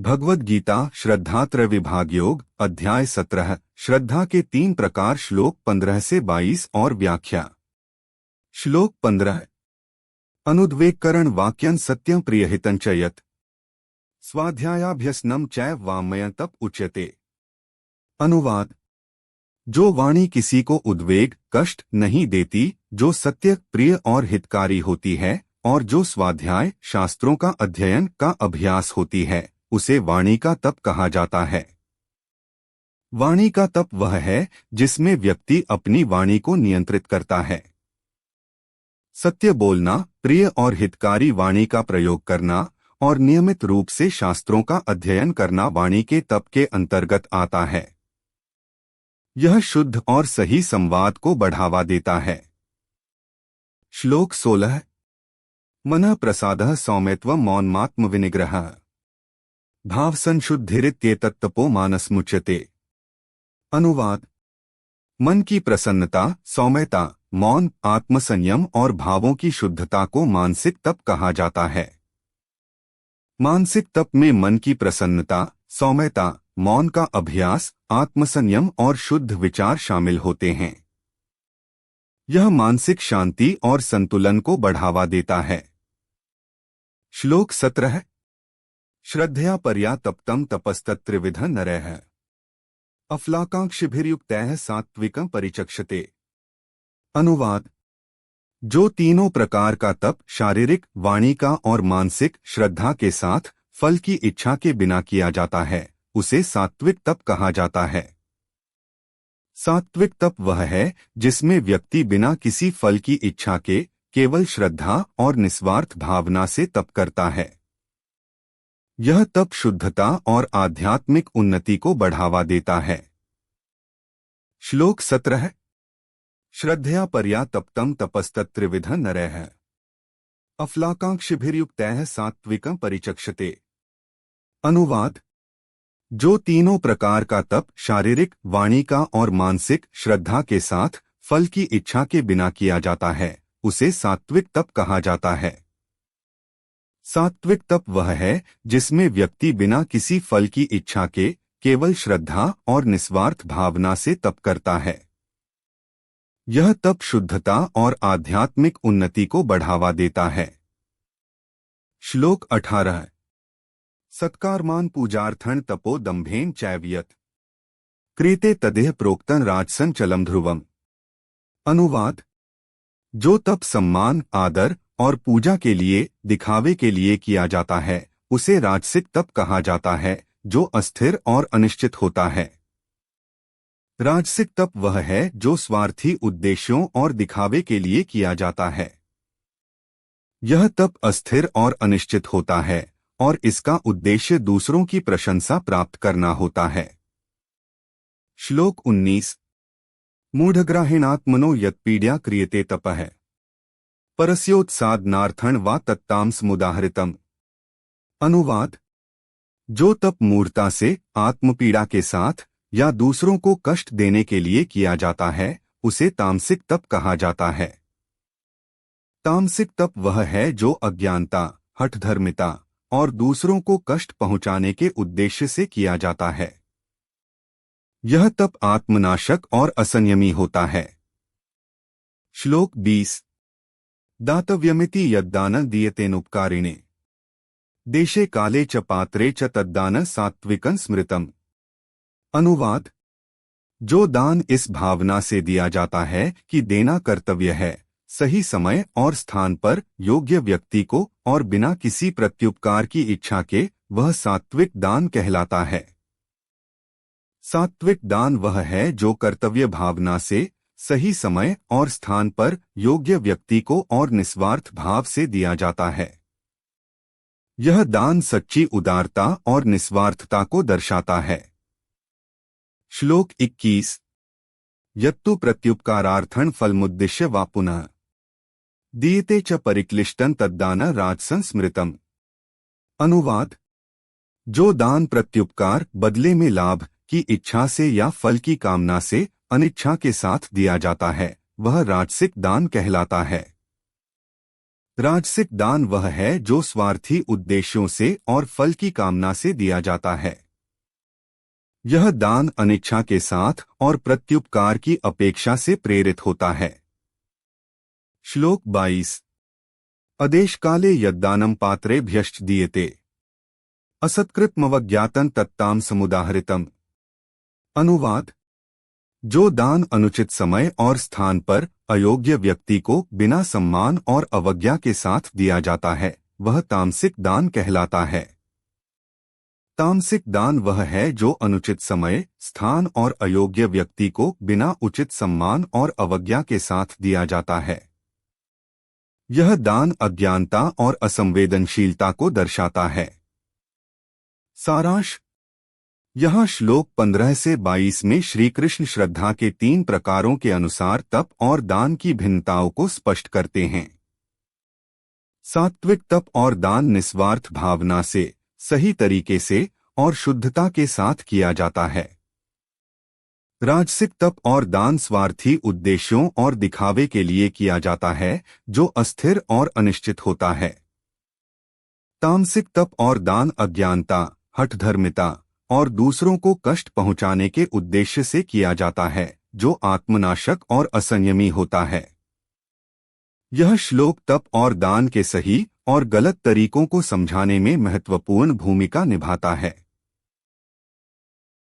भगवद गीता श्रद्धात्रय विभाग योग अध्याय 17 श्रद्धा के 3 प्रकार श्लोक 15 से 22 और व्याख्या। श्लोक 15 अनुद्वेगकरण वाक्यं सत्यं प्रियहितं च यत् स्वाध्यायाभ्यसनं चैव वाङ्मयं तप उच्यते। अनुवाद। जो वाणी किसी को उद्वेग कष्ट नहीं देती, जो सत्य प्रिय और हितकारी होती है और जो स्वाध्याय शास्त्रों का अध्ययन का अभ्यास होती है, उसे वाणी का तप कहा जाता है। वाणी का तप वह है जिसमें व्यक्ति अपनी वाणी को नियंत्रित करता है। सत्य बोलना, प्रिय और हितकारी वाणी का प्रयोग करना और नियमित रूप से शास्त्रों का अध्ययन करना वाणी के तप के अंतर्गत आता है। यह शुद्ध और सही संवाद को बढ़ावा देता है। श्लोक 16 मनः प्रसादः सौम्यत्वं मौनमात्म विनिग्रहः भाव संशुद्धिरित्येतत्तपो मानसमुच्यते। अनुवाद। मन की प्रसन्नता, सौम्यता, मौन, आत्मसंयम और भावों की शुद्धता को मानसिक तप कहा जाता है। मानसिक तप में मन की प्रसन्नता, सौम्यता, मौन का अभ्यास, आत्मसंयम और शुद्ध विचार शामिल होते हैं। यह मानसिक शांति और संतुलन को बढ़ावा देता है। श्लोक 17 श्रद्धया परया तप्तं तपस्तत्त्रिविधः नरः अफलाकांक्षिभिर्युक्तः सात्विकं परिचक्षते। अनुवाद। जो तीनों प्रकार का तप शारीरिक, वाणी का और मानसिक श्रद्धा के साथ फल की इच्छा के बिना किया जाता है, उसे सात्विक तप कहा जाता है। सात्विक तप वह है जिसमें व्यक्ति बिना किसी फल की इच्छा के केवल श्रद्धा और निस्वार्थ भावना से तप करता है। यह तप शुद्धता और आध्यात्मिक उन्नति को बढ़ावा देता है। श्लोक 17 श्रद्धया परया तप्तं तपस्तत्त्रिविधः नरः अफलाकांक्षिभिर्युक्तः सात्विकं परिचक्षते। अनुवाद। जो तीनों प्रकार का तप शारीरिक, वाणी का और मानसिक श्रद्धा के साथ फल की इच्छा के बिना किया जाता है, उसे सात्विक तप कहा जाता है। सात्विक तप वह है जिसमें व्यक्ति बिना किसी फल की इच्छा के केवल श्रद्धा और निस्वार्थ भावना से तप करता है। यह तप शुद्धता और आध्यात्मिक उन्नति को बढ़ावा देता है। श्लोक 18 सत्कारमान पूजार्थं तपो दम्भेन चैव क्रियते तदेह प्रोक्तं राजसं चलम ध्रुवम्। अनुवाद। जो तप सम्मान, आदर और पूजा के लिए, दिखावे के लिए किया जाता है, उसे राजसिक तप कहा जाता है, जो अस्थिर और अनिश्चित होता है। राजसिक तप वह है जो स्वार्थी उद्देश्यों और दिखावे के लिए किया जाता है। यह तप अस्थिर और अनिश्चित होता है और इसका उद्देश्य दूसरों की प्रशंसा प्राप्त करना होता है। श्लोक 19 मूढ़ग्राहेणात्मनो यत्पीड्या क्रियते तपः परस्योत्सादनार्थं वा तत्तां समुदाहृतम्। अनुवाद। जो तप मूढ़ता से, आत्मपीड़ा के साथ या दूसरों को कष्ट देने के लिए किया जाता है, उसे तामसिक तप कहा जाता है। तामसिक तप वह है जो अज्ञानता, हठधर्मिता और दूसरों को कष्ट पहुंचाने के उद्देश्य से किया जाता है। यह तप आत्मनाशक और असंयमी होता है। श्लोक 20 दातव्यमिति यद्दानं दीयतेनुपकारिणे देशे काले च पात्रे च तद्दानं सात्विकं स्मृतम्। अनुवाद। जो दान इस भावना से दिया जाता है कि देना कर्तव्य है, सही समय और स्थान पर, योग्य व्यक्ति को और बिना किसी प्रत्युपकार की इच्छा के, वह सात्विक दान कहलाता है। सात्विक दान वह है जो कर्तव्य भावना से, सही समय और स्थान पर, योग्य व्यक्ति को और निस्वार्थ भाव से दिया जाता है। यह दान सच्ची उदारता और निस्वार्थता को दर्शाता है। श्लोक 21 यत्तु प्रत्युपकारार्थं फलमुद्दिश्य वा पुनः दीयते च परिक्लिष्टं तद्दानं राजसं स्मृतम्। अनुवाद। जो दान प्रत्युपकार, बदले में लाभ की इच्छा से या फल की कामना से अनिच्छा के साथ दिया जाता है, वह राजसिक दान कहलाता है। राजसिक दान वह है जो स्वार्थी उद्देश्यों से और फल की कामना से दिया जाता है। यह दान अनिच्छा के साथ और प्रत्युपकार की अपेक्षा से प्रेरित होता है। श्लोक 22। अदेशकाले यद्दानं पात्रेभ्यश्च दीयते असत्कृतमवज्ञातं तत्ताम समुदाहृतम्। अनुवाद। जो दान अनुचित समय और स्थान पर अयोग्य व्यक्ति को बिना सम्मान और अवज्ञा के साथ दिया जाता है वह तामसिक दान कहलाता है। तामसिक दान वह है जो अनुचित समय, स्थान और अयोग्य व्यक्ति को बिना उचित सम्मान और अवज्ञा के साथ दिया जाता है। यह दान अज्ञानता और असंवेदनशीलता को दर्शाता है। सारांश। यहाँ श्लोक 15 से 22 में श्री कृष्ण श्रद्धा के 3 प्रकारों के अनुसार तप और दान की भिन्नताओं को स्पष्ट करते हैं। सात्विक तप और दान निस्वार्थ भावना से, सही तरीके से और शुद्धता के साथ किया जाता है। राजसिक तप और दान स्वार्थी उद्देश्यों और दिखावे के लिए किया जाता है जो अस्थिर और अनिश्चित होता है। तामसिक तप और दान अज्ञानता, हठधर्मिता और दूसरों को कष्ट पहुंचाने के उद्देश्य से किया जाता है जो आत्मनाशक और असंयमी होता है। यह श्लोक तप और दान के सही और गलत तरीकों को समझाने में महत्वपूर्ण भूमिका निभाता है।